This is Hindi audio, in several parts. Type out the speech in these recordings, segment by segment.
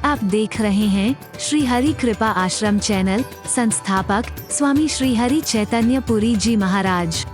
आप देख रहे हैं श्री हरि कृपा आश्रम चैनल। संस्थापक स्वामी श्री हरि चैतन्य पुरी जी महाराज।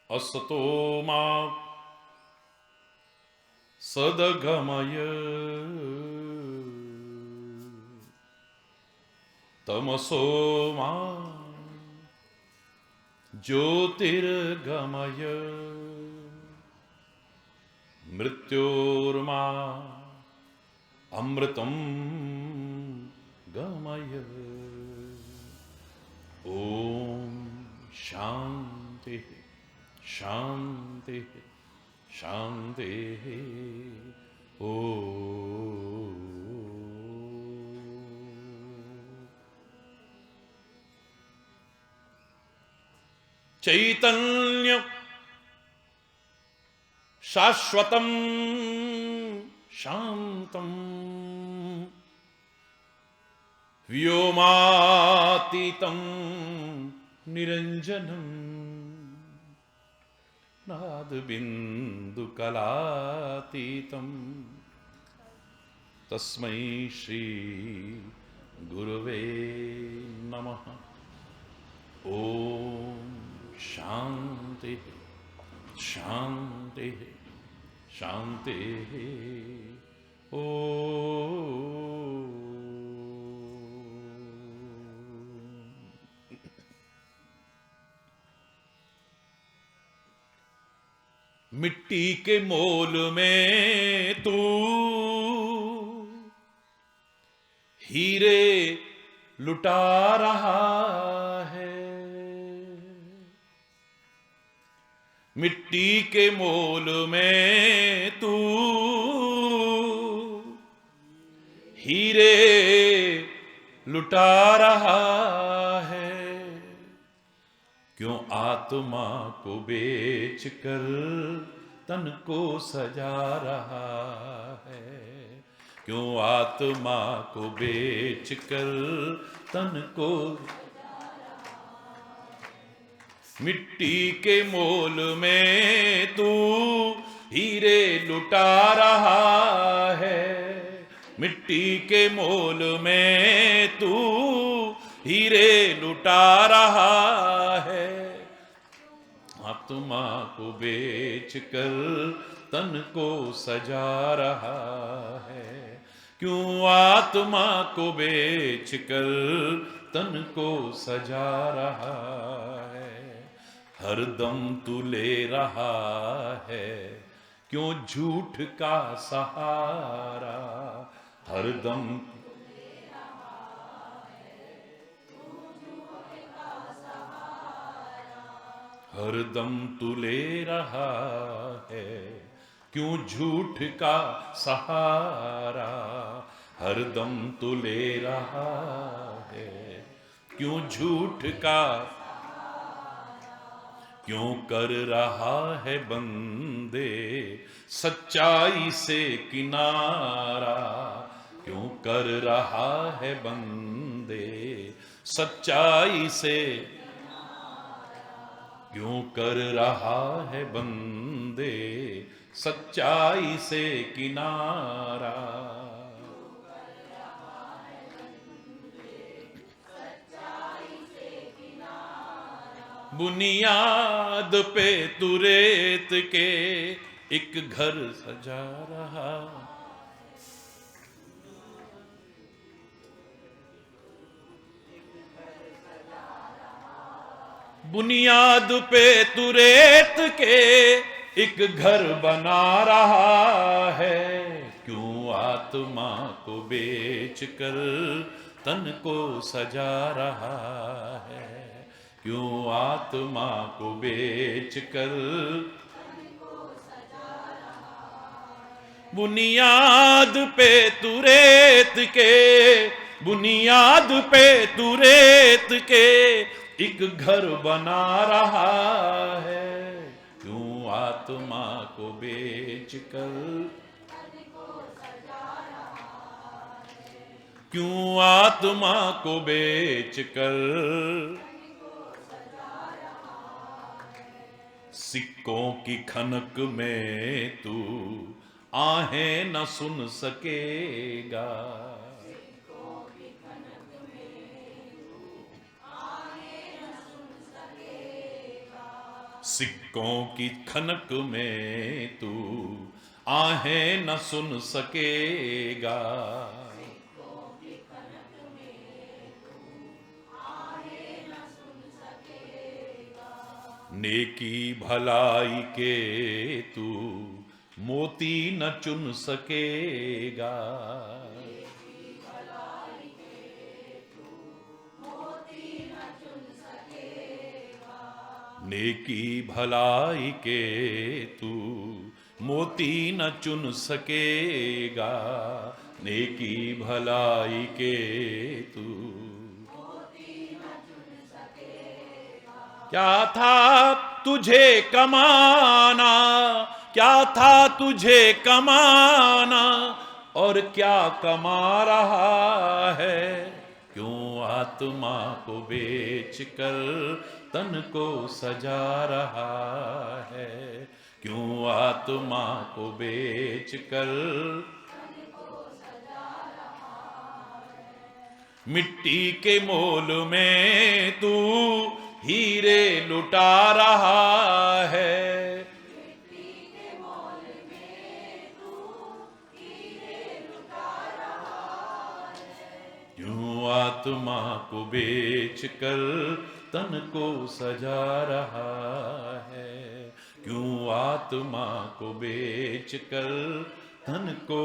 असतो मा सदगमय तमसो मा ज्योतिर्गमय मृत्योर्मा अमृतं गमय। ओम शांति शांति शांति। ओ चैतन्य शाश्वतं शांतं व्योमातीतं निरंजनं नादबिन्दुकलातीतं तस्मै श्री गुरुवे नमः। ओम शांति शांति शांति। ओ मिट्टी के मोल में तू हीरे लुटा रहा है। मिट्टी के मोल में तू हीरे लुटा रहा है। क्यों आत्मा को बेच कर तन को सजा रहा है। क्यों आत्मा को बेच कर तन को। मिट्टी के मोल में तू हीरे लुटा रहा है। मिट्टी के मोल में तू हीरे लुटा रहा है। आत्मा को बेच कर तन को सजा रहा है। क्यों आत्मा को बेच कर तन को सजा रहा है। हर दम तू ले रहा है क्यों झूठ का सहारा। हर दम हर दम तू ले रहा है क्यों झूठ का सहारा। हर दम तू ले रहा है क्यों झूठ का। क्यों कर रहा है बंदे सच्चाई से किनारा। क्यों कर रहा है बंदे सच्चाई से। क्यों कर रहा है बंदे सच्चाई से किनारा। बुनियाद पे तू रेत के एक घर सजा रहा। बुनियाद पे तू रेत के एक घर बना रहा है। क्यों आत्मा को बेच कर तन को सजा रहा है। क्यों आत्मा को बेच कर बुनियाद पे तू रेत के, बुनियाद पे तू रेत के एक घर बना रहा है। क्यों आत्मा को बेच कर, क्यों आत्मा को बेच कर सिक्कों की खनक में तू आहें न सुन सकेगा। सिक्कों की खनक में तू आहें न सुन सकेगा। नेकी भलाई के तू मोती न चुन सकेगा। नेकी भलाई के तू मोती न चुन सकेगा। नेकी भलाई के तू क्या था तुझे कमाना, क्या था तुझे कमाना और क्या कमा रहा है। क्यों आत्मा को बेच कर तन को सजा रहा है। क्यों आत्मा को बेच कर मिट्टी के मोल में तू हीरे लुटा रहा है। क्यों आत्मा को बेच कर तन को सजा रहा है। क्यों आत्मा को बेच कर तन को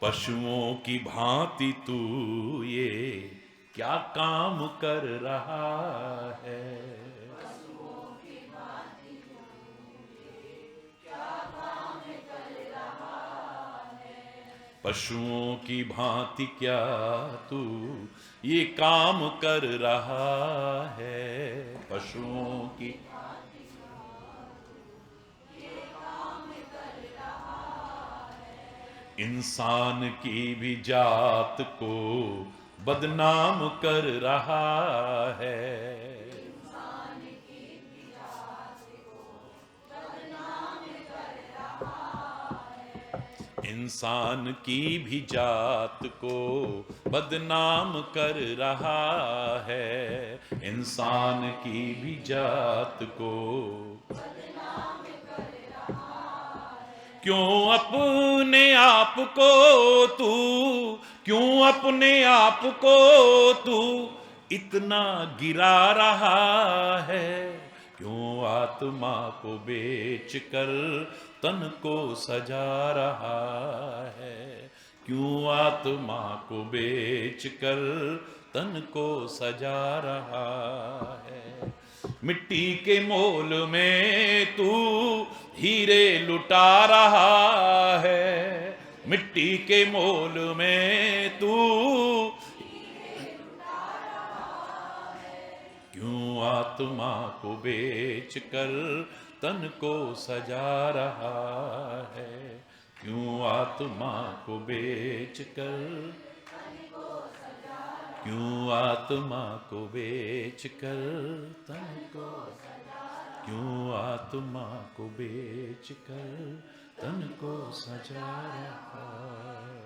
पशुओं की भांति तू ये क्या काम कर रहा है। पशुओं की भांति क्या तू ये काम कर रहा है। पशुओं की इंसान की भी जात को बदनाम कर रहा है। इंसान की भी जात को बदनाम कर रहा है। इंसान की भी जात को क्यों अपने आप को तू, क्यों अपने आप को तू इतना गिरा रहा है। क्यों आत्मा को बेच कर तन को सजा रहा है। क्यों आत्मा को बेच कर तन को सजा रहा है। मिट्टी के मोल में तू हीरे लुटा रहा है। मिट्टी के मोल में तू क्यों आत्मा को बेच कर तन को सजा रहा है। क्यों आत्मा को बेच कर, क्यों आत्मा को बेच कर तन को, क्यों आत्मा को बेच कर तन को सजा रहा है।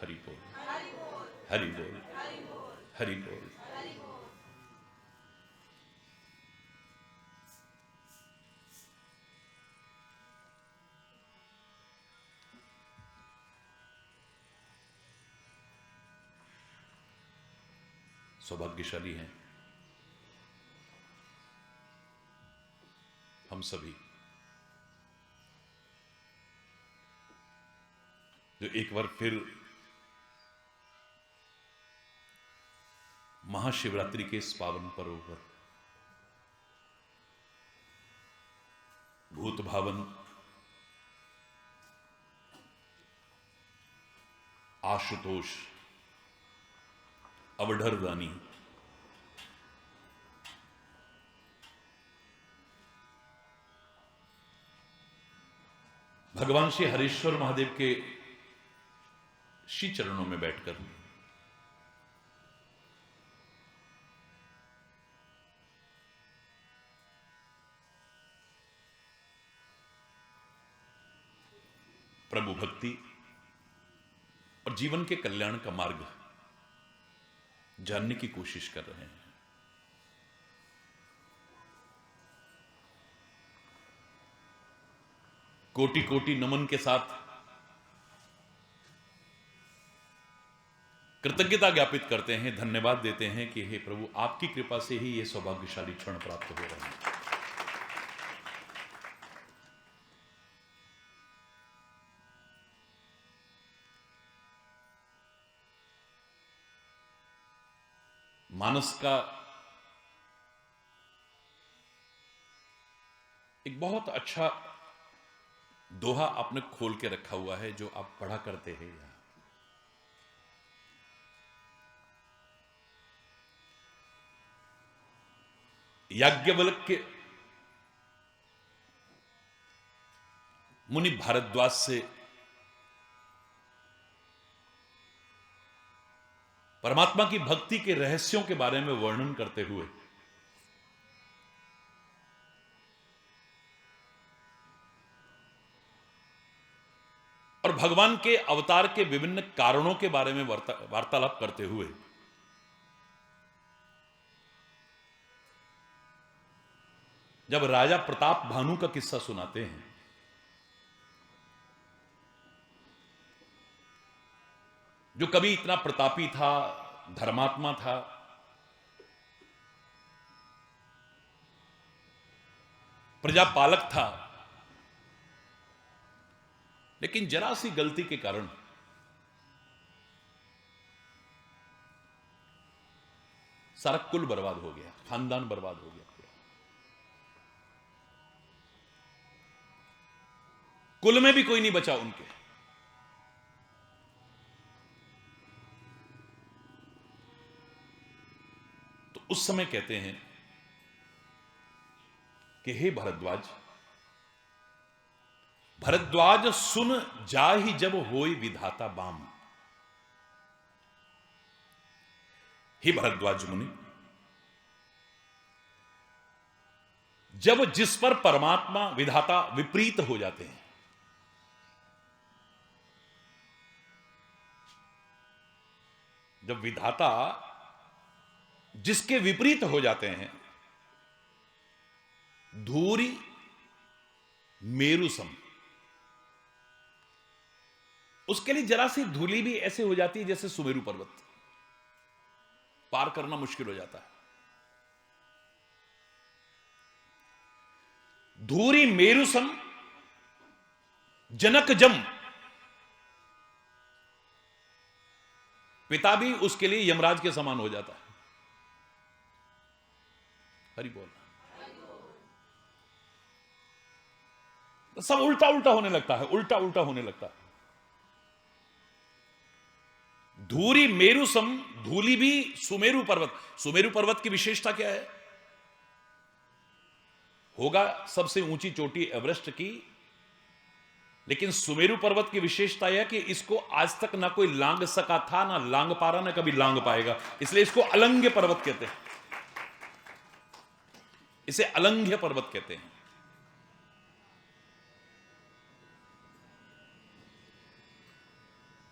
हरि बोल, हरि बोल, हरि बोल। सौभाग्यशाली हैं हम सभी जो एक बार फिर महाशिवरात्रि के इस पावन पर्व पर भूत भावन आशुतोष अवढरदानी भगवान श्री हरेश्वर महादेव के श्री चरणों में बैठकर प्रभु भक्ति और जीवन के कल्याण का मार्ग जानने की कोशिश कर रहे हैं। कोटि कोटि नमन के साथ कृतज्ञता ज्ञापित करते हैं, धन्यवाद देते हैं कि हे प्रभु, आपकी कृपा से ही ये सौभाग्यशाली क्षण प्राप्त हो रहे हैं। मानस का एक बहुत अच्छा दोहा आपने खोल के रखा हुआ है, जो आप पढ़ा करते हैं यहां। याज्ञवल्क्य मुनि भारद्वाज से परमात्मा की भक्ति के रहस्यों के बारे में वर्णन करते हुए और भगवान के अवतार के विभिन्न कारणों के बारे में वार्तालाप करते हुए जब राजा प्रताप भानु का किस्सा सुनाते हैं, जो कभी इतना प्रतापी था, धर्मात्मा था, प्रजापालक था, लेकिन जरा सी गलती के कारण सारा कुल बर्बाद हो गया, खानदान बर्बाद हो गया। कुल में भी कोई नहीं बचा उनके। तो उस समय कहते हैं कि हे भरद्वाज, भरद्वाज सुन जाहि जब होय विधाता बाम। हे भरद्वाज मुनि, जब जिस पर परमात्मा विधाता विपरीत हो जाते हैं, जब विधाता जिसके विपरीत हो जाते हैं, धूरी मेरु सम, उसके लिए जरा सी धूली भी ऐसे हो जाती है जैसे सुमेरु पर्वत, पार करना मुश्किल हो जाता है। धूरी मेरु सम जनक जम, पिता भी उसके लिए यमराज के समान हो जाता है। हरि बोल। तो सब उल्टा उल्टा होने लगता है, उल्टा उल्टा होने लगता है। धूरी मेरु सम, धूली भी सुमेरु पर्वत। सुमेरु पर्वत की विशेषता क्या है? होगा सबसे ऊंची चोटी एवरेस्ट की, लेकिन सुमेरु पर्वत की विशेषता यह कि इसको आज तक ना कोई लांग सका था, ना लांग पा रहा, ना कभी लांग पाएगा, इसलिए इसको अलंग्य पर्वत कहते हैं। इसे अलंघ्य पर्वत कहते हैं।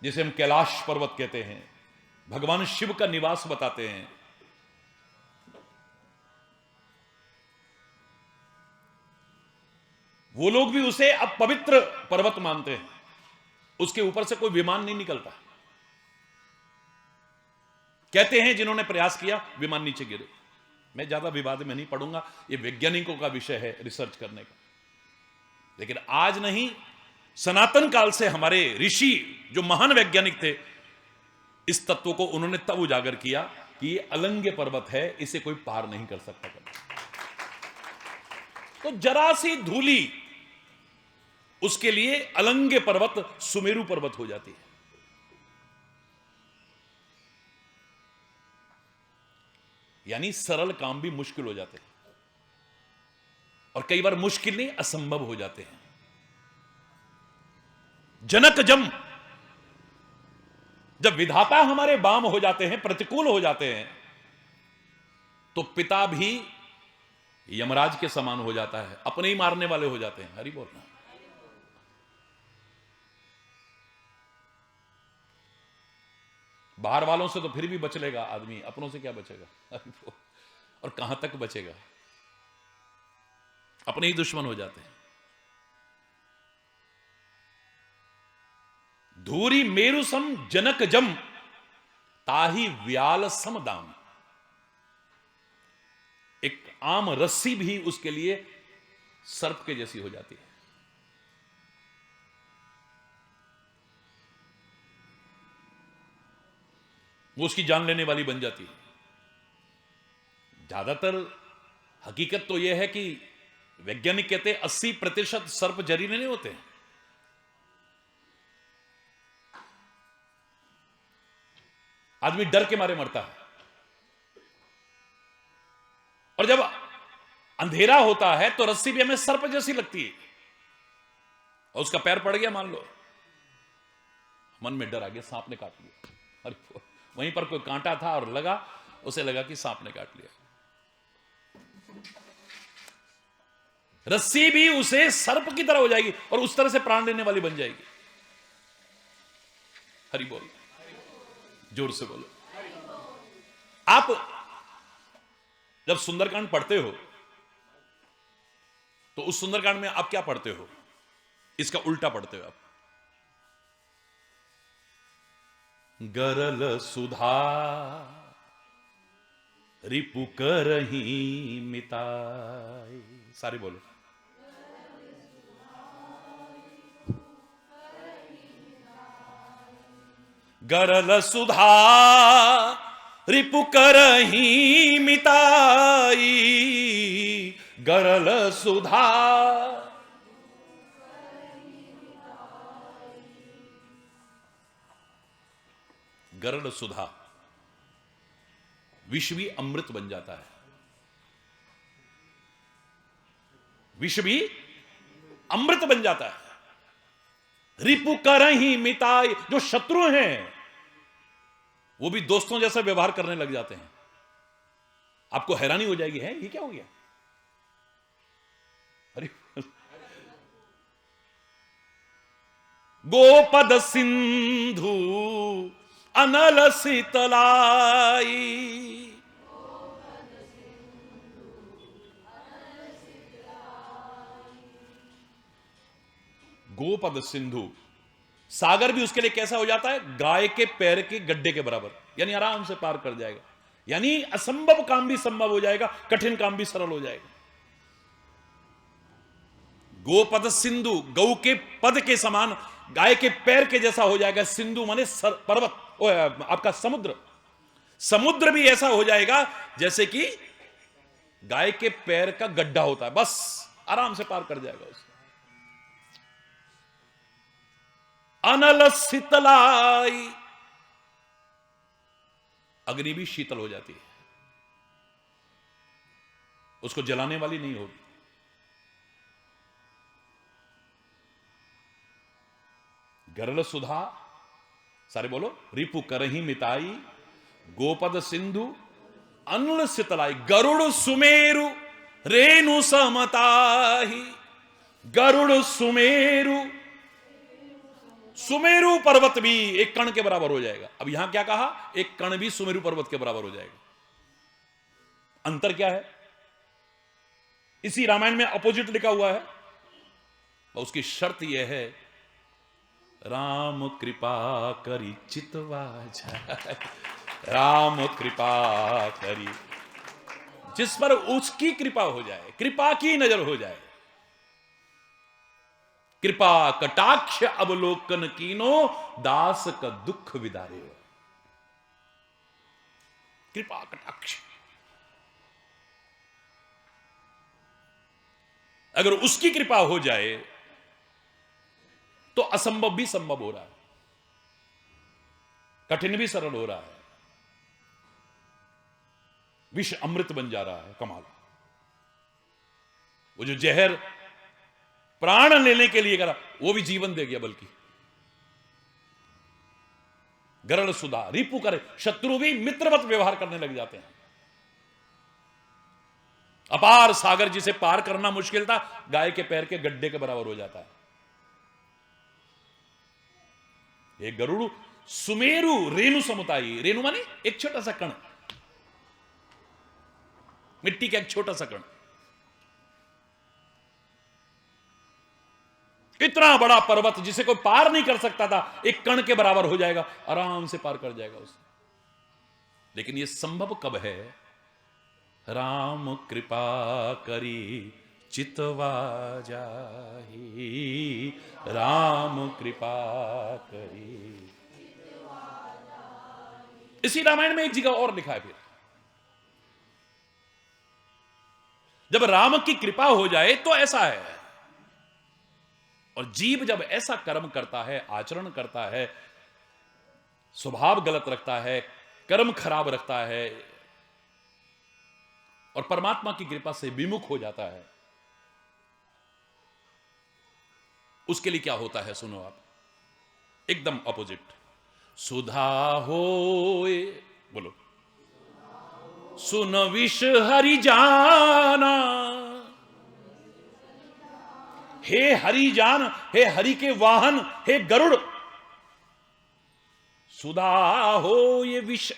जिसे हम कैलाश पर्वत कहते हैं, भगवान शिव का निवास बताते हैं। वो लोग भी उसे अब पवित्र पर्वत मानते हैं। उसके ऊपर से कोई विमान नहीं निकलता। कहते हैं जिन्होंने प्रयास किया विमान नीचे गिरे। मैं ज्यादा विवाद में नहीं पढ़ूंगा, ये वैज्ञानिकों का विषय है रिसर्च करने का। लेकिन आज नहीं, सनातन काल से हमारे ऋषि जो महान वैज्ञानिक थे, इस तत्व को उन्होंने तब उजागर किया कि ये अलंग्य पर्वत है, इसे कोई पार नहीं कर सकता कभी। तो जरा सी धूली उसके लिए अलंग्य पर्वत सुमेरु पर्वत हो जाती है। यानी सरल काम भी मुश्किल हो जाते हैं, और कई बार मुश्किल नहीं, असंभव हो जाते हैं। जनक जम, जब विधाता हमारे बाम हो जाते हैं, प्रतिकूल हो जाते हैं, तो पिता भी यमराज के समान हो जाता है, अपने ही मारने वाले हो जाते हैं। हरि बोलना। बाहर वालों से तो फिर भी बच लेगा आदमी, अपनों से क्या बचेगा? और कहां तक बचेगा? अपने ही दुश्मन हो जाते हैं। धूरी मेरु सम जनक जम, ताही व्याल सम दाम। एक आम रस्सी भी उसके लिए सर्प के जैसी हो जाती है। वो उसकी जान लेने वाली बन जाती है। ज्यादातर हकीकत तो यह है कि वैज्ञानिक कहते हैं 80% सर्प जहरीले नहीं होते हैं। आदमी डर के मारे मरता है, और जब अंधेरा होता है तो रस्सी भी हमें सर्प जैसी लगती है, और उसका पैर पड़ गया मान लो, मन में डर आ गया, सांप ने काट लिया। अरे वहीं पर कोई कांटा था और लगा, उसे लगा कि सांप ने काट लिया। रस्सी भी उसे सर्प की तरह हो जाएगी और उस तरह से प्राण लेने वाली बन जाएगी। हरि बोल, जोर से बोलो। आप जब सुंदरकांड पढ़ते हो तो उस सुंदरकांड में आप क्या पढ़ते हो? इसका उल्टा पढ़ते हो आप। गरल सुधा रिपु करही मिताई। सारे बोलो। गरल सुधा रिपु करही मिताई, गरल सुधा। गरल सुधा, विष भी अमृत बन जाता है। विष भी अमृत बन जाता है। रिपु करही मिताई, जो शत्रु हैं वो भी दोस्तों जैसा व्यवहार करने लग जाते हैं। आपको हैरानी हो जाएगी, है ये क्या हो गया? अरे गोपद सिंधु अनल शीतलाई, गोपद सिंधु। सागर भी उसके लिए कैसा हो जाता है? गाय के पैर के गड्ढे के बराबर, यानी आराम से पार कर जाएगा। यानी असंभव काम भी संभव हो जाएगा, कठिन काम भी सरल हो जाएगा। गोपद सिंधु, गौ के पद के समान, गाय के पैर के जैसा हो जाएगा। सिंधु माने पर्वत, आपका समुद्र। समुद्र भी ऐसा हो जाएगा जैसे कि गाय के पैर का गड्ढा होता है, बस आराम से पार कर जाएगा उसे। अनल शीतलाई, अग्नि भी शीतल हो जाती है, उसको जलाने वाली नहीं होगी। गरल सुधा, सारे बोलो। रिपु करही मिताई, गोपद सिंधु अनल शीतलाई, गरुड़ सुमेरु रेणु समताही। गरुड़ सुमेरु, सुमेरु पर्वत भी एक कण के बराबर हो जाएगा। अब यहां क्या कहा? एक कण भी सुमेरु पर्वत के बराबर हो जाएगा। अंतर क्या है? इसी रामायण में अपोजिट लिखा हुआ है, और उसकी शर्त यह है, राम कृपा करी चितवा जाए। राम कृपा करी, जिस पर उसकी कृपा हो जाए, कृपा की नजर हो जाए। कृपा कटाक्ष अवलोकन कीनो, दास का दुख विदारे। कृपा कटाक्ष, अगर उसकी कृपा हो जाए तो असंभव भी संभव हो रहा है, कठिन भी सरल हो रहा है, विष अमृत बन जा रहा है। कमाल। वो जो जहर प्राण लेने के लिए करा, वो भी जीवन दे गया। बल्कि गरल सुधा रिपु करे, शत्रु भी मित्रवत व्यवहार करने लग जाते हैं। अपार सागर जिसे पार करना मुश्किल था, गाय के पैर के गड्ढे के बराबर हो जाता है। एक गरुड़ सुमेरु रेणु समुदायी, रेणु माने एक छोटा सा कण, मिट्टी का एक छोटा सा कण, इतना बड़ा पर्वत जिसे कोई पार नहीं कर सकता था, एक कण के बराबर हो जाएगा, आराम से पार कर जाएगा उसे। लेकिन यह संभव कब है? राम कृपा करी चितवा जाहि, राम कृपा करी। इसी रामायण में एक जगह और लिखा है, फिर जब राम की कृपा हो जाए तो ऐसा है। और जीव जब ऐसा कर्म करता है, आचरण करता है, स्वभाव गलत रखता है, कर्म खराब रखता है और परमात्मा की कृपा से विमुख हो जाता है, उसके लिए क्या होता है? सुनो आप, एकदम ऑपोजिट। सुधा होए, बोलो, सुन विष हरि जाना, हे हरि जान, हे हरि के वाहन, हे गरुड़, सुधा हो ये विष,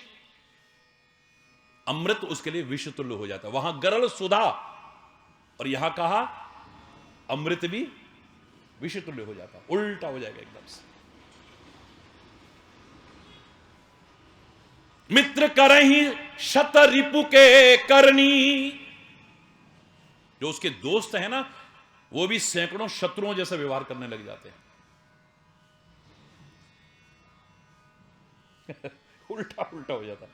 अमृत उसके लिए विष तुल्य हो जाता है। वहां गरल सुधा और यहां कहा अमृत भी विष तुल्य हो जाता है, उल्टा हो जाएगा एकदम से। मित्र करहि शत रिपु के करनी, जो उसके दोस्त हैं ना, वो भी सैकड़ों शत्रुओं जैसा व्यवहार करने लग जाते हैं। उल्टा उल्टा हो जाता है।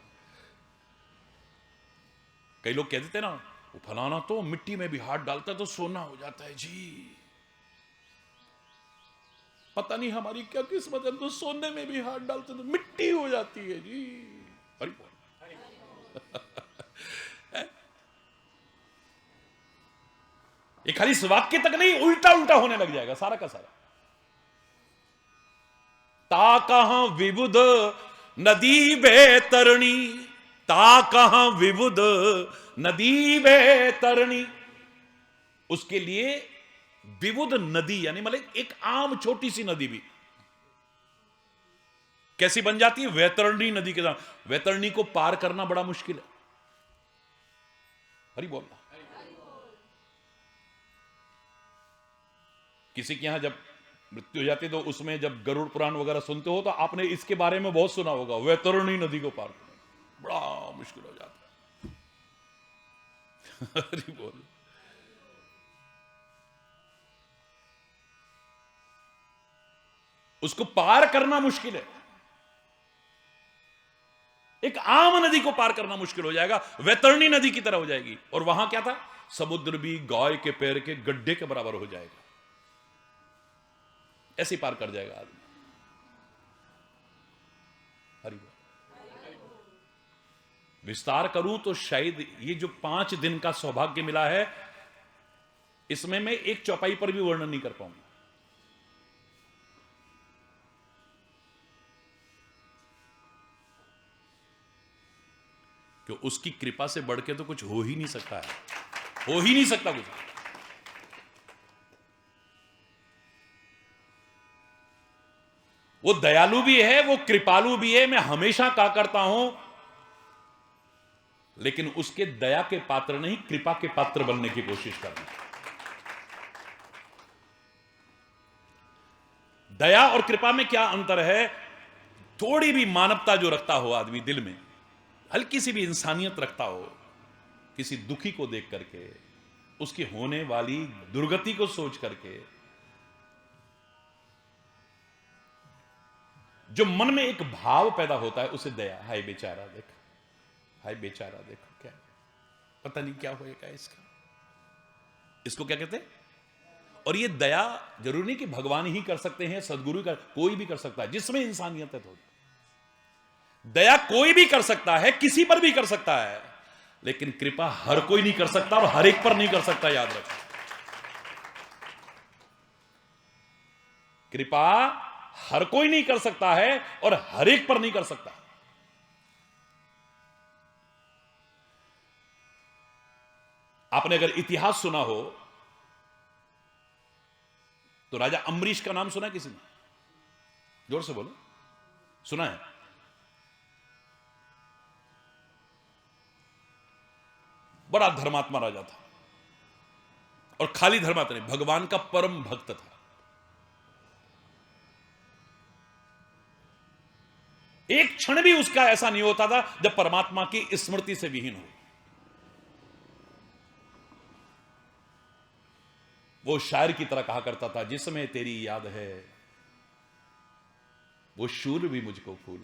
कई लोग कह देते ना, वो फलाना तो मिट्टी में भी हाथ डालता है तो सोना हो जाता है जी। पता नहीं हमारी क्या किस्मत है, तो सोने में भी हाथ डालते तो मिट्टी हो जाती है जी। हरि बोल। ये खाली इस वाक्य तक नहीं, उल्टा उल्टा होने लग जाएगा सारा का सारा। ता कहां विबुध नदी बेतरणी, ता कहां विबुध नदी बेतरणी, उसके लिए विबुध नदी यानी मतलब एक आम छोटी सी नदी भी कैसी बन जाती है? वैतरणी नदी के साथ। वैतरणी को पार करना बड़ा मुश्किल है। हरि बोल। किसी के यहां जब मृत्यु हो जाती है तो उसमें जब गरुड़ पुराण वगैरह सुनते हो तो आपने इसके बारे में बहुत सुना होगा, वैतरणी नदी को पार करना बड़ा मुश्किल हो जाता है। हरि बोल। उसको पार करना मुश्किल है। एक आम नदी को पार करना मुश्किल हो जाएगा, वैतरणी नदी की तरह हो जाएगी। और वहां क्या था? समुद्र भी गाय के पैर के गड्ढे के बराबर हो जाएगा, ऐसे पार कर जाएगा आदमी। हरि बोल। विस्तार करूं तो शायद ये जो 5 दिन का सौभाग्य मिला है, इसमें मैं एक चौपाई पर भी वर्णन नहीं कर पाऊंगा। कि उसकी कृपा से बढ़ के तो कुछ हो ही नहीं सकता है, हो ही नहीं सकता कुछ। वो दयालु भी है, वो कृपालु भी है। मैं हमेशा कहा करता हूं, लेकिन उसके दया के पात्र नहीं, कृपा के पात्र बनने की कोशिश करना। दया और कृपा में क्या अंतर है? थोड़ी भी मानवता जो रखता हो आदमी दिल में, हल्की सी भी इंसानियत रखता हो, किसी दुखी को देख करके, उसकी होने वाली दुर्गति को सोच करके, जो मन में एक भाव पैदा होता है उसे दया, हाय बेचारा देखो, हाय बेचारा देखो, क्या पता नहीं क्या होएगा इसका, इसको क्या कहते हैं। और ये दया जरूरी नहीं कि भगवान ही कर सकते हैं, सदगुरु का कोई भी कर सकता है जिसमें इंसानियत है थोड़ी। दया कोई भी कर सकता है, किसी पर भी कर सकता है, लेकिन कृपा हर कोई नहीं कर सकता और हर एक पर नहीं कर सकता, याद रखें। कृपा हर कोई नहीं कर सकता है और हर एक पर नहीं कर सकता। आपने अगर इतिहास सुना हो तो राजा अम्बरीश का नाम सुना है किसी ने? जोर से बोलो, सुना है? बड़ा धर्मात्मा राजा था, और खाली धर्मात्मा नहीं, भगवान का परम भक्त था। एक क्षण भी उसका ऐसा नहीं होता था जब परमात्मा की स्मृति से विहीन हो। वो शायर की तरह कहा करता था, जिसमें तेरी याद है वो शूल भी मुझको फूल,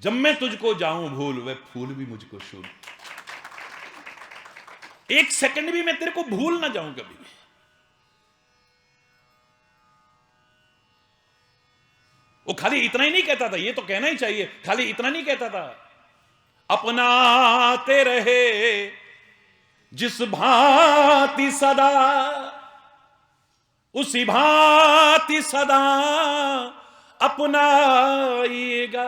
जब मैं तुझको जाऊं भूल वह फूल भी मुझको शूल। एक सेकंड भी मैं तेरे को भूल ना जाऊं कभी। वो खाली इतना ही नहीं कहता था, ये तो कहना ही चाहिए, खाली इतना नहीं कहता था, अपनाते रहे जिस भांति सदा उसी भांति सदा अपनाइएगा,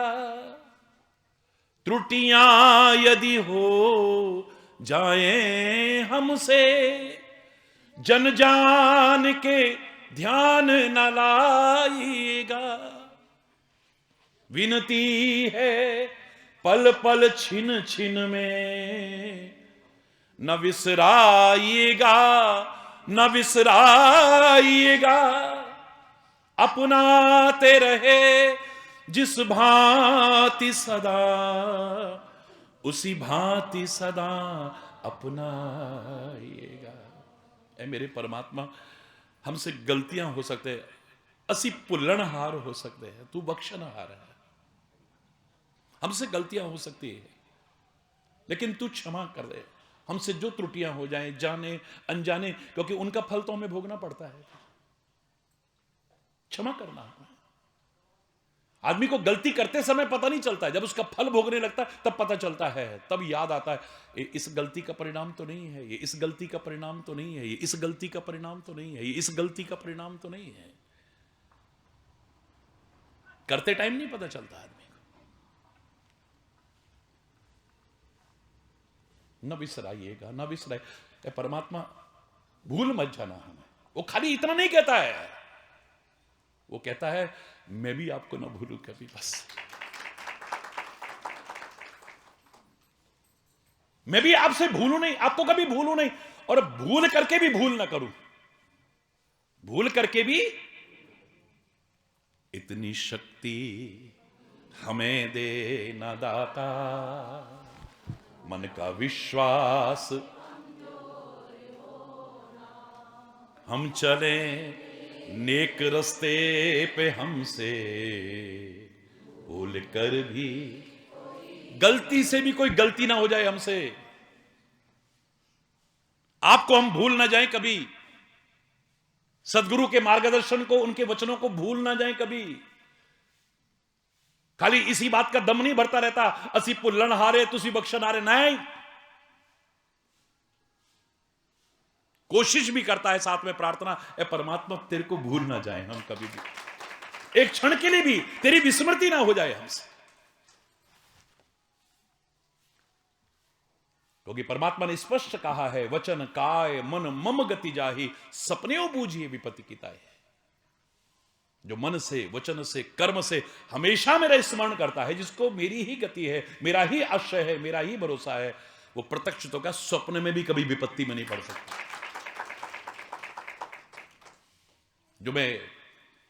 त्रुटियां यदि हो जाएं हमसे जन जान के ध्यान न लाइएगा, विनती है पल पल छिन छिन में न विसराइएगा, न विसराइएगा, अपनाते रहे जिस भांति सदा उसी भांति सदा अपनाइएगा। ऐ मेरे परमात्मा, हमसे गलतियां हो सकते हैं, असी पुल्लणहार हो सकते हैं, तू बख्शनहार है। हमसे गलतियां हो सकती है, लेकिन तू क्षमा कर दे। हमसे जो त्रुटियां हो जाएं, जाने अनजाने, क्योंकि उनका फल तो हमें भोगना पड़ता है, क्षमा करना है। आदमी को गलती करते समय पता नहीं चलता है, जब उसका फल भोगने लगता है तब पता चलता है, तब याद आता है इस गलती का परिणाम तो नहीं है, ये इस गलती का परिणाम तो नहीं है, ये इस गलती का परिणाम तो नहीं है, ये इस गलती का परिणाम तो नहीं है। करते टाइम नहीं पता चलता आदमी को। न विसराइएगा, न विसराइए, परमात्मा भूल मत जाना हमें। वो खाली इतना नहीं कहता है, वो कहता है मैं भी आपको ना भूलूं कभी, बस मैं भी आपसे भूलूं नहीं, आपको कभी भूलूं नहीं, और भूल करके भी भूल ना करूं, भूल करके भी। इतनी शक्ति हमें दे ना दाता, मन का विश्वास हम चले नेक रस्ते पे, हमसे भूल कर भी, गलती से भी कोई गलती ना हो जाए हमसे, आपको हम भूल ना जाएं कभी, सदगुरु के मार्गदर्शन को, उनके वचनों को भूल ना जाएं कभी। खाली इसी बात का दम नहीं भरता रहता, असी पुल्लन हारे तुसी बख्शन हारे, नहीं, कोशिश भी करता है साथ में प्रार्थना, ए परमात्मा तेरे को भूल ना जाए हम कभी भी, एक क्षण के लिए भी तेरी विस्मृति ना हो जाए हमसे, क्योंकि परमात्मा ने स्पष्ट कहा है, वचन काय मन मम गति जाही, सपने बूझिए विपत्ति की ताई। जो मन से, वचन से, कर्म से हमेशा मेरा स्मरण करता है, जिसको मेरी ही गति है, मेरा ही आश्रय है, मेरा ही भरोसा है, वो प्रत्यक्ष तो क्या स्वप्न में भी कभी विपत्ति में नहीं पड़ सकता। जो मैं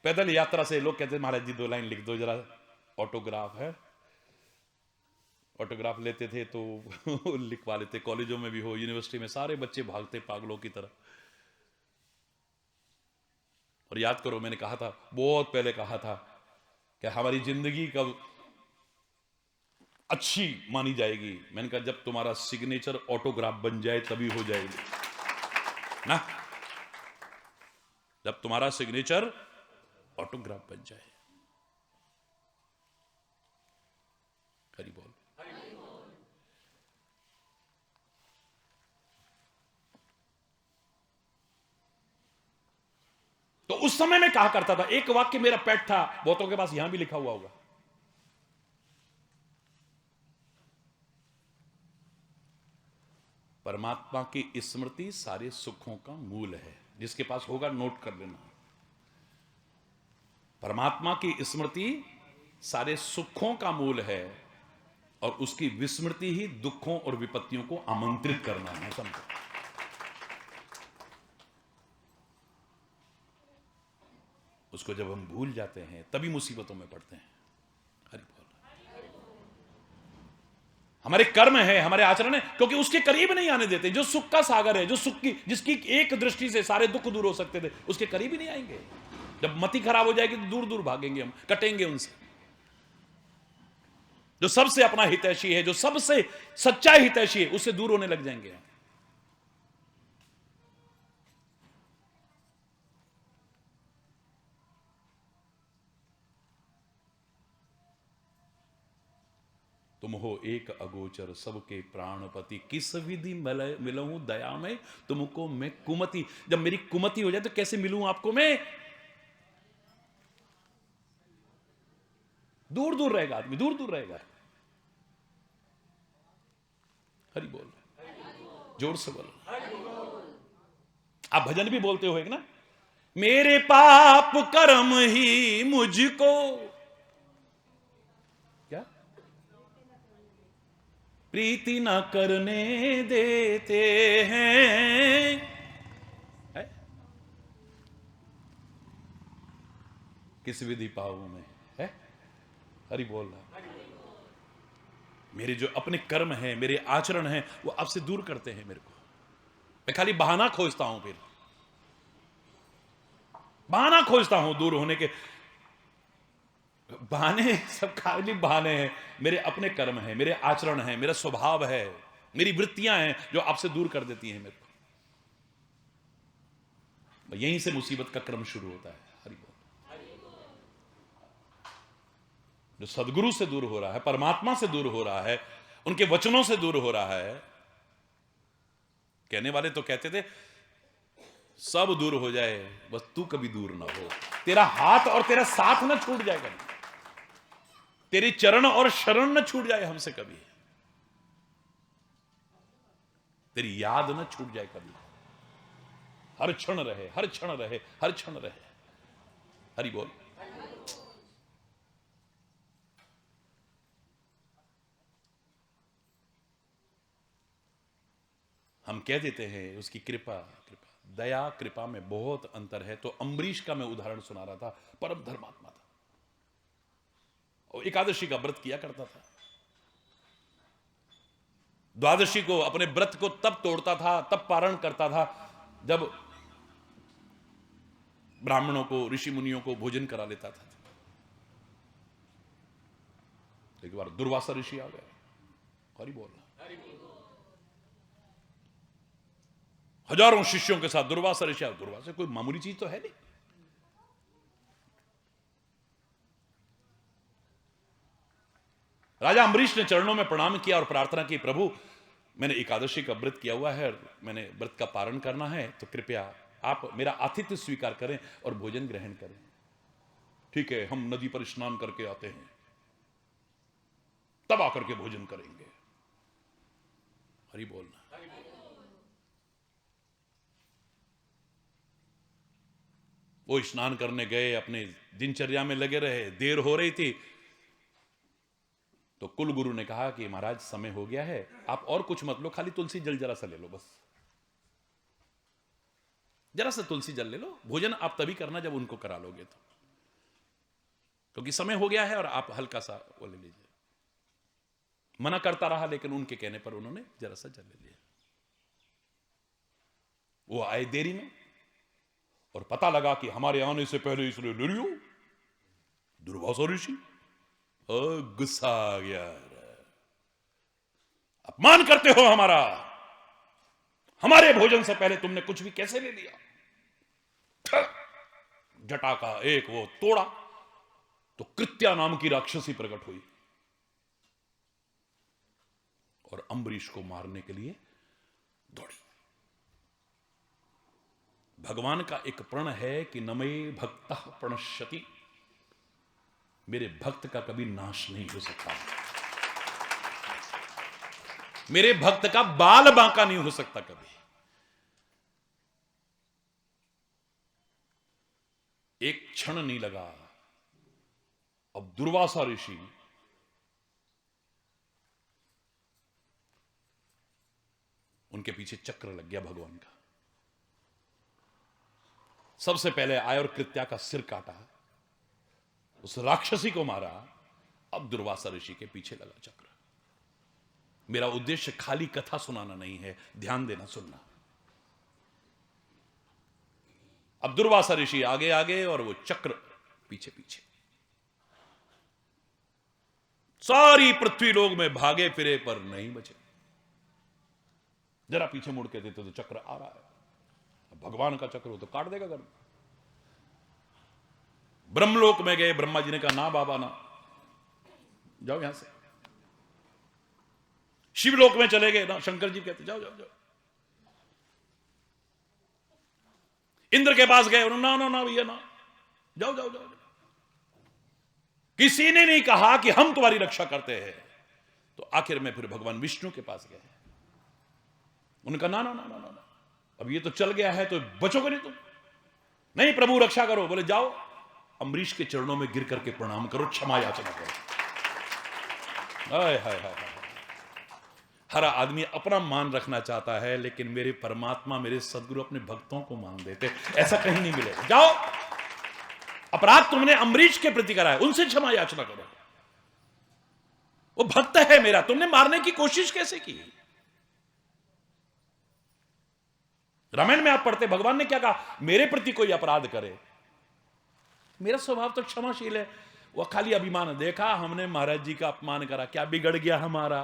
पैदल यात्रा से, लोग कहते हैं महाराज जी 2 लाइन लिख दो जरा, ऑटोग्राफ है, ऑटोग्राफ लेते थे तो लिखवा लेते, कॉलेजों में भी हो, यूनिवर्सिटी में, सारे बच्चे भागते पागलों की तरह। और याद करो मैंने कहा था, बहुत पहले कहा था, क्या हमारी जिंदगी कब अच्छी मानी जाएगी? मैंने कहा जब तुम्हारा सिग्नेचर ऑटोग्राफ बन जाए तभी हो जाएगी ना, जब तुम्हारा सिग्नेचर ऑटोग्राफ बन जाए। हरि बोल। तो उस समय मैं कहा करता था, एक वाक्य मेरा पेट था, बहुतों के पास यहां भी लिखा हुआ होगा, परमात्मा की स्मृति सारे सुखों का मूल है। जिसके पास होगा नोट कर लेना, परमात्मा की स्मृति सारे सुखों का मूल है और उसकी विस्मृति ही दुखों और विपत्तियों को आमंत्रित करना है। समझो, उसको जब हम भूल जाते हैं तभी मुसीबतों में पड़ते हैं। हरि बोल। हमारे कर्म है, हमारे आचरण है, क्योंकि उसके करीब नहीं आने देते। जो सुख का सागर है, जो सुख की, जिसकी एक दृष्टि से सारे दुख दूर हो सकते थे, उसके करीब ही नहीं आएंगे। जब मति खराब हो जाएगी तो दूर दूर भागेंगे, हम कटेंगे उनसे। जो सबसे अपना हितैषी है, जो सबसे सच्चा हितैषी है, उससे दूर होने लग जाएंगे। तुम हो एक अगोचर सबके प्राणपति, किस विधि मिलूं दया में तुमको मैं कुमति। जब मेरी कुमति हो जाए तो कैसे मिलूं आपको मैं? दूर दूर रहेगा आदमी, दूर दूर रहेगा। हरि बोल, जोर से बोलो। आप भजन भी बोलते हो एक ना, मेरे पाप कर्म ही मुझको क्या प्रीति न करने देते हैं। है? किस विधि पाऊं मैं? है? हरि बोल रहा। मेरे जो अपने कर्म हैं, मेरे आचरण हैं, वो आपसे दूर करते हैं मेरे को। मैं खाली बहाना खोजता हूं, फिर बहाना खोजता हूं दूर होने के। बहाने सब खाली बहाने हैं। मेरे अपने कर्म हैं, मेरे आचरण हैं, मेरा स्वभाव है, मेरी वृत्तियां हैं जो आपसे दूर कर देती हैं मेरे को। यहीं से मुसीबत का क्रम शुरू होता है। हरि बोल। जो सदगुरु से दूर हो रहा है, परमात्मा से दूर हो रहा है, उनके वचनों से दूर हो रहा है। कहने वाले तो कहते थे सब दूर हो जाए बस तू कभी दूर ना हो। तेरा हाथ और तेरा साथ ना छूट जाए कभी, तेरी चरण और शरण न छूट जाए हमसे कभी, तेरी याद न छूट जाए कभी। हर क्षण रहे, हर क्षण रहे, हर क्षण रहे। हरि बोल। हम कह देते हैं उसकी कृपा, कृपा दया कृपा में बहुत अंतर है। तो अम्बरीश का मैं उदाहरण सुना रहा था, परम धर्मात्मा था और एकादशी का व्रत किया करता था। द्वादशी को अपने व्रत को तब तोड़ता था, तब पारण करता था जब ब्राह्मणों को, ऋषि मुनियों को भोजन करा लेता था। एक बार दुर्वासा ऋषि आ गए। हरि बोल। हजारों शिष्यों के साथ दुर्वासा ऋषि। दुर्वासा कोई मामूली चीज तो है नहीं। राजा अम्बरीश ने चरणों में प्रणाम किया और प्रार्थना की, प्रभु मैंने एकादशी का व्रत किया हुआ है, मैंने व्रत का पारण करना है, तो कृपया आप मेरा आतिथ्य स्वीकार करें और भोजन ग्रहण करें। ठीक है, हम नदी पर स्नान करके आते हैं, तब आकर के भोजन करेंगे। हरि बोलना। वो स्नान करने गए, अपने दिनचर्या में लगे रहे, देर हो रही थी, तो कुल गुरु ने कहा कि महाराज समय हो गया है, आप और कुछ मत लो, खाली तुलसी जल जरा सा ले लो, बस जरा सा तुलसी जल ले लो। भोजन आप तभी करना जब उनको करा लोगे तो, क्योंकि समय हो गया है और आप हल्का सा वो ले लीजिए। मना करता रहा, लेकिन उनके कहने पर उन्होंने जरा सा जल ले लिया। वो आए देरी में और पता लगा कि हमारे आने से पहले इसने ले लियो। दुर्वासा ऋषि गुस्सा आ गया, अपमान करते हो हमारा, हमारे भोजन से पहले तुमने कुछ भी कैसे ले लिया। जटा का एक वो तोड़ा तो कृत्या नाम की राक्षसी प्रकट हुई और अम्बरीश को मारने के लिए दौड़ी। भगवान का एक प्रण है कि नमे भक्तः प्रणश्यति, मेरे भक्त का कभी नाश नहीं हो सकता, मेरे भक्त का बाल बांका नहीं हो सकता कभी। एक क्षण नहीं लगा, अब दुर्वासा ऋषि उनके पीछे चक्र लग गया भगवान का। सबसे पहले आए और कृत्या का सिर काटा, उस राक्षसी को मारा, अब दुर्वासा ऋषि के पीछे लगा चक्र। मेरा उद्देश्य खाली कथा सुनाना नहीं है, ध्यान देना, सुनना। अब दुर्वासा ऋषि आगे आगे और वो चक्र पीछे पीछे। सारी पृथ्वी लोक में भागे फिरे पर नहीं बचे। जरा पीछे मुड़ के देते तो चक्र आ रहा है, अब भगवान का चक्र हो तो काट देगा गर्म। ब्रह्मलोक में गए, ब्रह्मा जी ने कहा ना बाबा ना, जाओ यहां से। शिवलोक में चले गए ना, शंकर जी कहते जाओ जाओ जाओ। इंद्र के पास गए, ना ना ना भैया ना, जाओ जाओ जाओ। किसी ने नहीं कहा कि हम तुम्हारी रक्षा करते हैं। तो आखिर में फिर भगवान विष्णु के पास गए, उनका ना ना ना ना ना, अब ये तो चल गया है तो बचोगे नहीं तुम। नहीं प्रभु रक्षा करो। बोले जाओ अम्बरीश के चरणों में गिर करके प्रणाम करो, क्षमा याचना करो। हाय हाय हाय। हर आदमी अपना मान रखना चाहता है, लेकिन मेरे परमात्मा, मेरे सदगुरु अपने भक्तों को मान देते, ऐसा कहीं नहीं मिलेगा। जाओ, अपराध तुमने अम्बरीश के प्रति करा है, उनसे क्षमा याचना करो। वो भक्त है मेरा, तुमने मारने की कोशिश कैसे की। रामायण में आप पढ़ते, भगवान ने क्या कहा, मेरे प्रति कोई अपराध करे, मेरा स्वभाव तो क्षमाशील है। वो खाली अभिमान, देखा हमने महाराज जी का अपमान करा, क्या बिगड़ गया हमारा।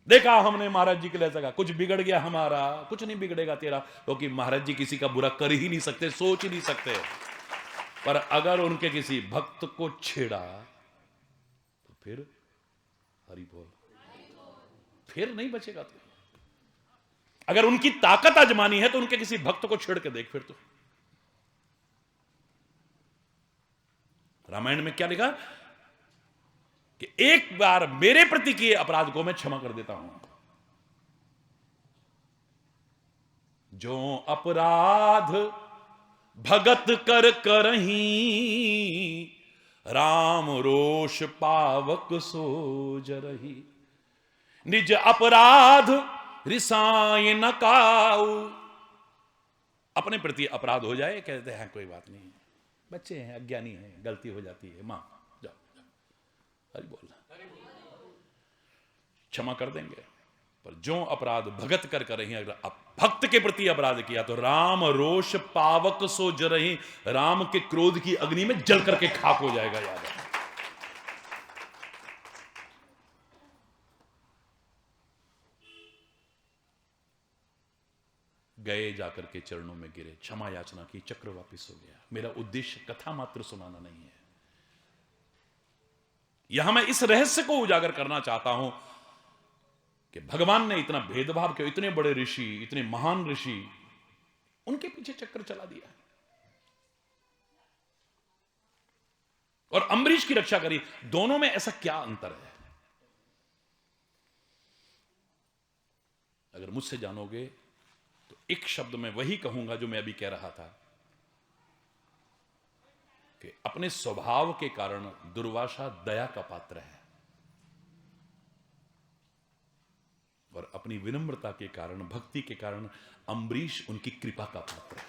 देखा हमने महाराज जी के लिए सका, कुछ बिगड़ गया हमारा, कुछ नहीं बिगड़ेगा तेरा, क्योंकि महाराज जी किसी का बुरा कर ही नहीं सकते, सोच ही नहीं सकते। पर अगर उनके किसी भक्त को छेड़ा तो फिर हरि बोल, फिर नहीं बचेगा तू। अगर उनकी ताकत आजमानी है तो उनके किसी भक्त को छेड़ के देख फिर तो। रामायण में क्या लिखा कि एक बार मेरे प्रति किए अपराध को मैं क्षमा कर देता हूं। जो अपराध भगत कर करही, राम रोष पावक सो जरही। निज अपराध रिसाय न काऊ। अपने प्रति अपराध हो जाए, कहते हैं कोई बात नहीं, बच्चे हैं, अज्ञानी हैं, गलती हो जाती है, मां जाओ हरि बोल, क्षमा कर देंगे। पर जो अपराध भगत कर रही, अगर भक्त के प्रति अपराध किया तो राम रोष पावक सो जरही, राम के क्रोध की अग्नि में जल करके खाक हो जाएगा। याद है, गए जाकर के चरणों में गिरे, क्षमा याचना की, चक्र वापिस हो गया। मेरा उद्देश्य कथा मात्र सुनाना नहीं है। यहां मैं इस रहस्य को उजागर करना चाहता हूं कि भगवान ने इतना भेदभाव किया, इतने बड़े ऋषि, इतने महान ऋषि, उनके पीछे चक्कर चला दिया और अम्बरीश की रक्षा करी। दोनों में ऐसा क्या अंतर है? अगर मुझसे जानोगे तो एक शब्द में वही कहूंगा जो मैं अभी कह रहा था कि अपने स्वभाव के कारण दुर्वासा दया का पात्र है और अपनी विनम्रता के कारण, भक्ति के कारण अम्बरीश उनकी कृपा का पात्र है।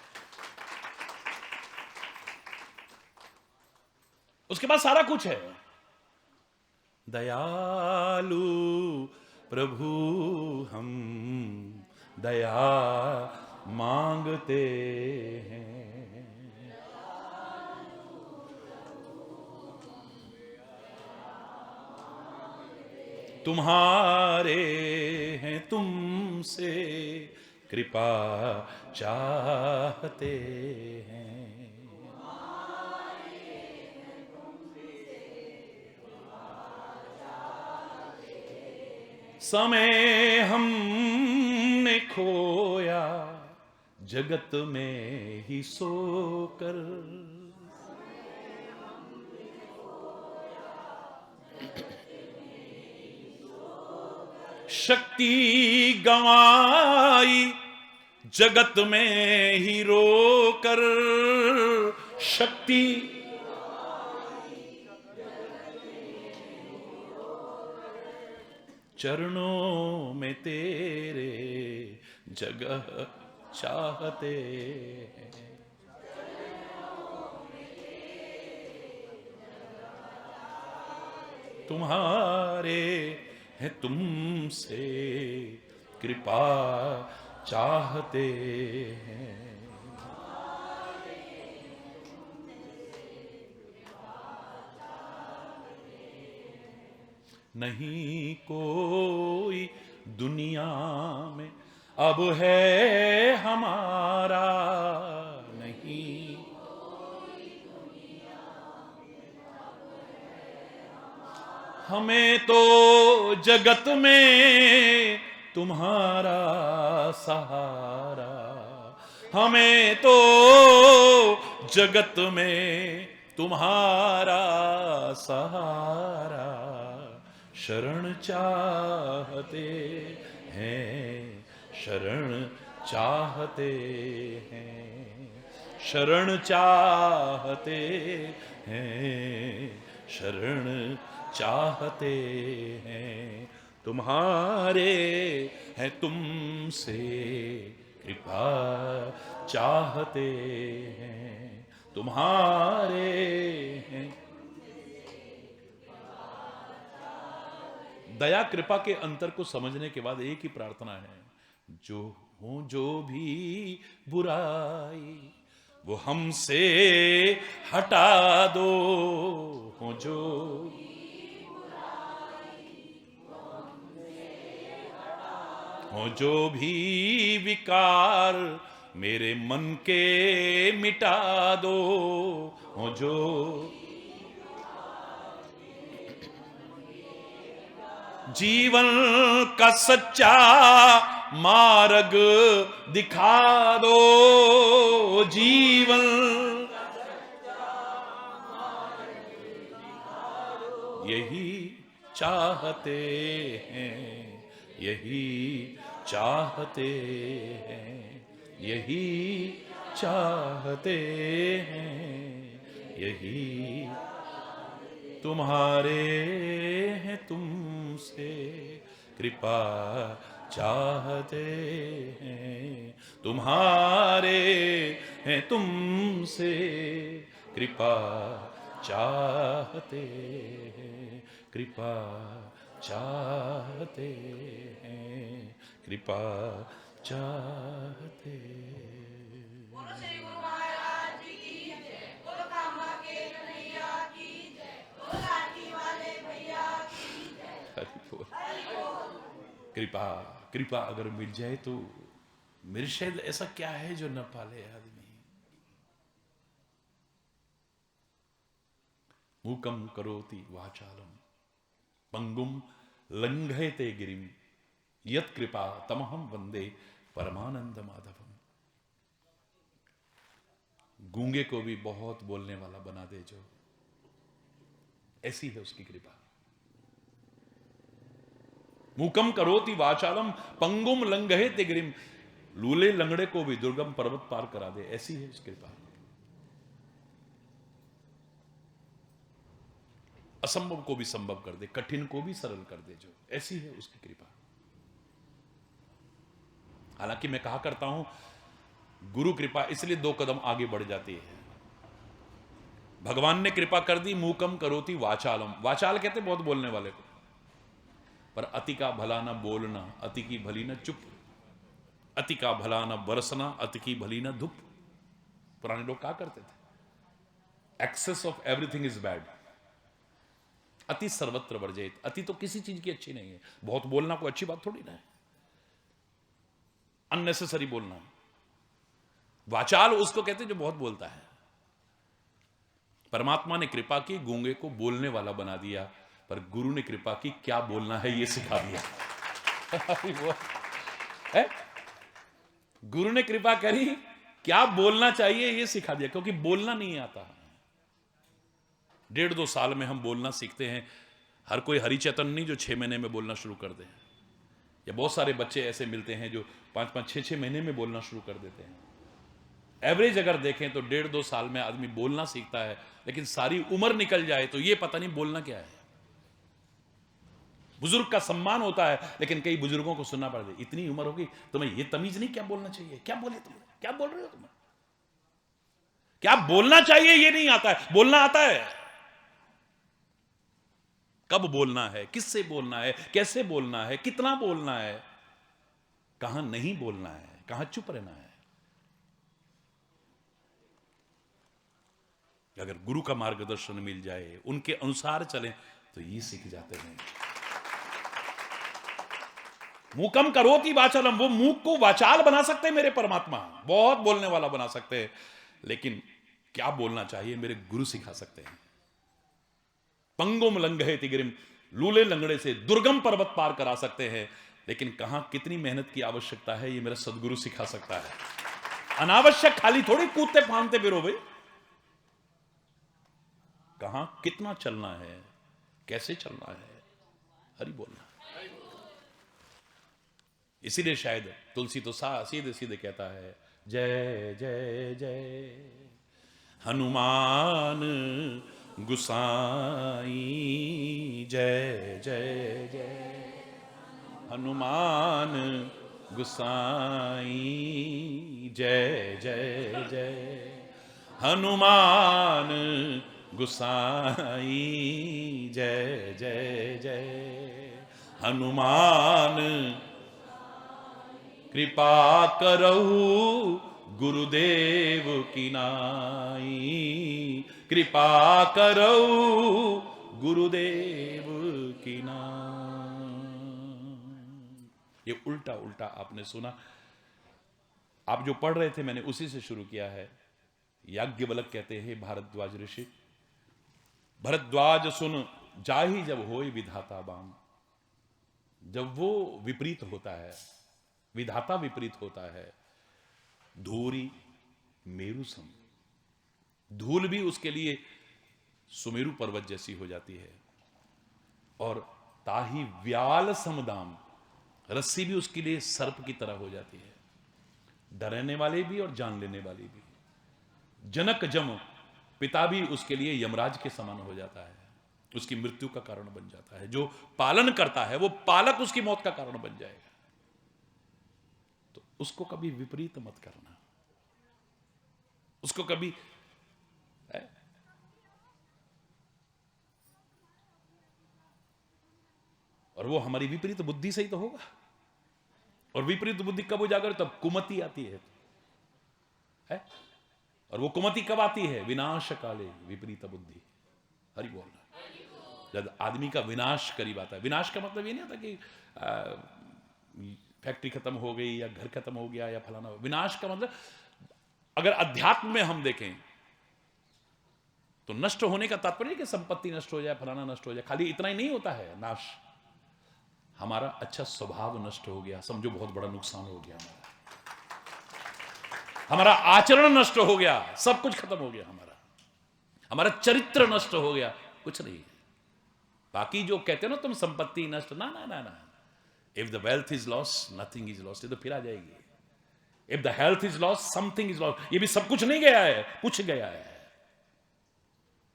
उसके बाद सारा कुछ है। दयालु प्रभु हम दया मांगते हैं, तुम्हारे हैं तुमसे कृपा चाहते हैं। समय हमने खोया जगत में ही सोकर, शक्ति गंवाई जगत में ही रोकर, शक्ति चरणों में तेरे जगह चाहते हैं। तुम्हारे हैं तुमसे कृपा चाहते हैं। नहीं कोई दुनिया में अब है हमारा, नहीं हमें तो जगत में तुम्हारा सहारा, हमें तो जगत में तुम्हारा सहारा, शरण चाहते हैं, शरण चाहते हैं, शरण चाहते हैं, शरण चाहते हैं। तुम्हारे हैं तुमसे कृपा चाहते हैं, तुम्हारे हैं। दया कृपा के अंतर को समझने के बाद एक ही प्रार्थना है, जो हो जो भी बुराई वो हमसे हटा दो, हो जो हो जो भी विकार मेरे मन के मिटा दो, हो जो जीवन का सच्चा मार्ग दिखा दो, जीवन यही चाहते हैं, यही चाहते हैं, यही चाहते हैं, यही तुम्हारे हैं तुमसे कृपा चाहते हैं, तुम्हारे हैं तुमसे कृपा चाहते हैं, कृपा चाहते हैं, कृपा चाहते हैं। कृपा कृपा अगर मिल जाए तो मेरे शायद ऐसा क्या है जो न पाले आदमी। मूकम करोति वाचालम पंगुम लंघयते गिरिम यत कृपा तमहम वंदे परमानंद माधवम। गूंगे को भी बहुत बोलने वाला बना दे जो, ऐसी है उसकी कृपा। मूकम करोति वाचालम पंगुम लंघयते गिरिम, लूले लंगड़े को भी दुर्गम पर्वत पार करा दे, ऐसी है उसकी कृपा। असंभव को भी संभव कर दे, कठिन को भी सरल कर दे जो, ऐसी है उसकी कृपा। हालांकि मैं कहा करता हूं गुरु कृपा इसलिए 2 कदम आगे बढ़ जाती है। भगवान ने कृपा कर दी, मूकम करोति वाचालम, वाचाल कहते बहुत बोलने वाले को, पर अति का भला न बोलना, अति की भली न चुप, अति का भला न बरसना, अति की भली न धूप। पुराने लोग कहा करते थे, excess of everything is bad. अति सर्वत्र वर्जेत। अति तो किसी चीज की अच्छी नहीं है। बहुत बोलना कोई अच्छी बात थोड़ी ना है, अननेसेसरी बोलना। वाचाल उसको कहते हैं जो बहुत बोलता है। परमात्मा ने कृपा की, गूंगे को बोलने वाला बना दिया, पर गुरु ने कृपा की क्या बोलना है ये सिखा दिया। है? गुरु ने कृपा करी, क्या बोलना चाहिए ये सिखा दिया, क्योंकि बोलना नहीं आता। 1.5-2 साल में हम बोलना सीखते हैं। हर कोई हरिचेतन नहीं जो 6 महीने में बोलना शुरू कर दे, या बहुत सारे बच्चे ऐसे मिलते हैं जो 5-5, 6-6 महीने में बोलना शुरू कर देते हैं। एवरेज अगर देखें तो 1.5-2 साल में आदमी बोलना सीखता है, लेकिन सारी उम्र निकल जाए तो ये पता नहीं बोलना क्या है। बुजुर्ग का सम्मान होता है, लेकिन कई बुजुर्गों को सुनना पड़ता है, इतनी उम्र होगी तुम्हें ये तमीज नहीं क्या बोलना चाहिए, क्या बोले तुम, क्या बोल रहे हो तुम, क्या बोलना चाहिए ये नहीं आता है। बोलना आता है, कब बोलना है, किससे बोलना है, कैसे बोलना है, कितना बोलना है, कहां नहीं बोलना है, कहां चुप रहना है। अगर गुरु का मार्गदर्शन मिल जाए, उनके अनुसार चलें, तो ये सीख जाते हैं। मूकम करोति वाचालम, वो मूक को वाचाल बना सकते हैं मेरे परमात्मा, बहुत बोलने वाला बना सकते हैं, लेकिन क्या बोलना चाहिए मेरे गुरु सिखा सकते हैं। पंगुम लंघयति गिरिम, लूले लंगड़े से दुर्गम पर्वत पार करा सकते हैं, लेकिन कहां कितनी मेहनत की आवश्यकता है ये मेरा सदगुरु सिखा सकता है। अनावश्यक खाली थोड़ी कूदते फांदते फिरो भाई, कहां कितना चलना है, कैसे चलना है, हरि बोलना। इसीलिए शायद तुलसी तो सीधे सीधे कहता है, जय जय जय हनुमान गुसाई, जय जय जय हनुमान गुसाई, जय जय जय हनुमान गुसाई, जय जय जय हनुमान कृपा करहु गुरुदेव की नाई, कृपा करहु गुरुदेव की नाई। ये उल्टा उल्टा आपने सुना। आप जो पढ़ रहे थे मैंने उसी से शुरू किया है। याज्ञवल्क्य कहते हैं भारद्वाज ऋषि, भरद्वाज सुन जाहि जब होय विधाता बाम। जब वो विपरीत होता है, विधाता विपरीत होता है, धूरी मेरु सम, धूल भी उसके लिए सुमेरु पर्वत जैसी हो जाती है, और ताही व्याल समदाम, रस्सी भी उसके लिए सर्प की तरह हो जाती है, डरने वाले भी और जान लेने वाली भी। जनक जम पिता भी उसके लिए यमराज के समान हो जाता है, उसकी मृत्यु का कारण बन जाता है। जो पालन करता है वो पालक उसकी मौत का कारण बन जाएगा। तो उसको कभी विपरीत मत करना, उसको कभी और वो हमारी विपरीत बुद्धि से ही तो होगा। और विपरीत बुद्धि कब उजागर, तब कुमति आती है? और वो कुमति कब आती है? विनाश काले विपरीत बुद्धि। हरि बोल। जब आदमी का विनाश करीब आता है, विनाश का मतलब ये नहीं आता कि फैक्ट्री खत्म हो गई या घर खत्म हो गया या फलाना। विनाश का मतलब अगर अध्यात्म में हम देखें तो नष्ट होने का तात्पर्य कि संपत्ति नष्ट हो जाए, फलाना नष्ट हो जाए, खाली इतना ही नहीं होता है नाश। हमारा अच्छा स्वभाव नष्ट हो गया, समझो बहुत बड़ा नुकसान हो गया। हमारा आचरण नष्ट हो गया, सब कुछ खत्म हो गया। हमारा चरित्र नष्ट हो गया, कुछ नहीं। बाकी जो कहते हैं ना तुम संपत्ति नष्ट, ना ना ना ना। If the wealth is loss nothing is lost, ये तो फिर आ जाएगी। If the health is loss something is lost, ये भी सब कुछ नहीं गया है, कुछ गया है।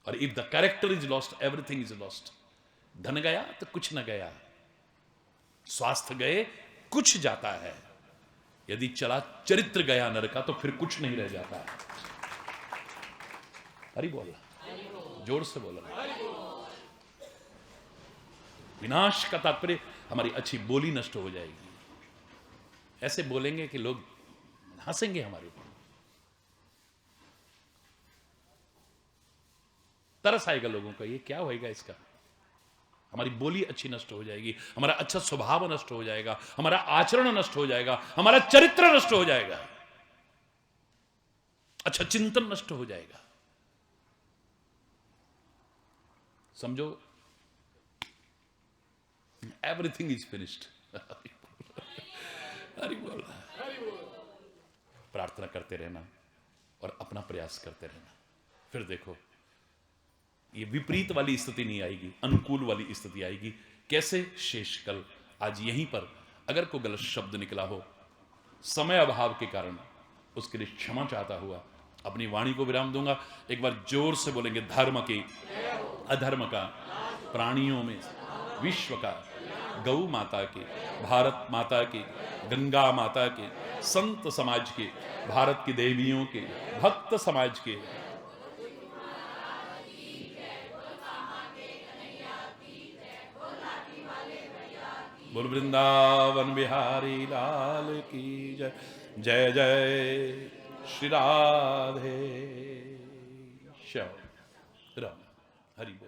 और if the character is lost everything is lost. धन गया तो कुछ न गया, स्वास्थ्य गए कुछ जाता है, यदि चला चरित्र गया नर का तो फिर कुछ नहीं रह जाता है। हरि बोल, जोर से बोलो। विनाश का तात्पर्य हमारी अच्छी बोली नष्ट हो जाएगी। ऐसे बोलेंगे कि लोग हंसेंगे हमारे ऊपर, तरस आएगा लोगों का, ये क्या होएगा इसका। हमारी बोली अच्छी नष्ट हो जाएगी, हमारा अच्छा स्वभाव नष्ट हो जाएगा, हमारा आचरण नष्ट हो जाएगा, हमारा चरित्र नष्ट हो जाएगा, अच्छा चिंतन नष्ट हो जाएगा। समझो, एवरीथिंग इज फिनिश्ड। हरि बोल। प्रार्थना करते रहना और अपना प्रयास करते रहना, फिर देखो ये विपरीत वाली स्थिति नहीं आएगी, अनुकूल वाली स्थिति आएगी। कैसे? शेष कल आज यहीं पर अगर कोई गलत शब्द निकला हो समय अभाव के कारण, उसके लिए क्षमा चाहता हुआ अपनी वाणी को विराम दूंगा। एक बार जोर से बोलेंगे, धर्म की, अधर्म का, प्राणियों में, विश्व का, गौ माता की, भारत माता की, गंगा माता की, संत समाज की, भारत की देवियों की, भक्त समाज की, बोल वृंदावन बिहारी लाल की जय। जय जय श्री राधे श्याम राम। हरि बोल।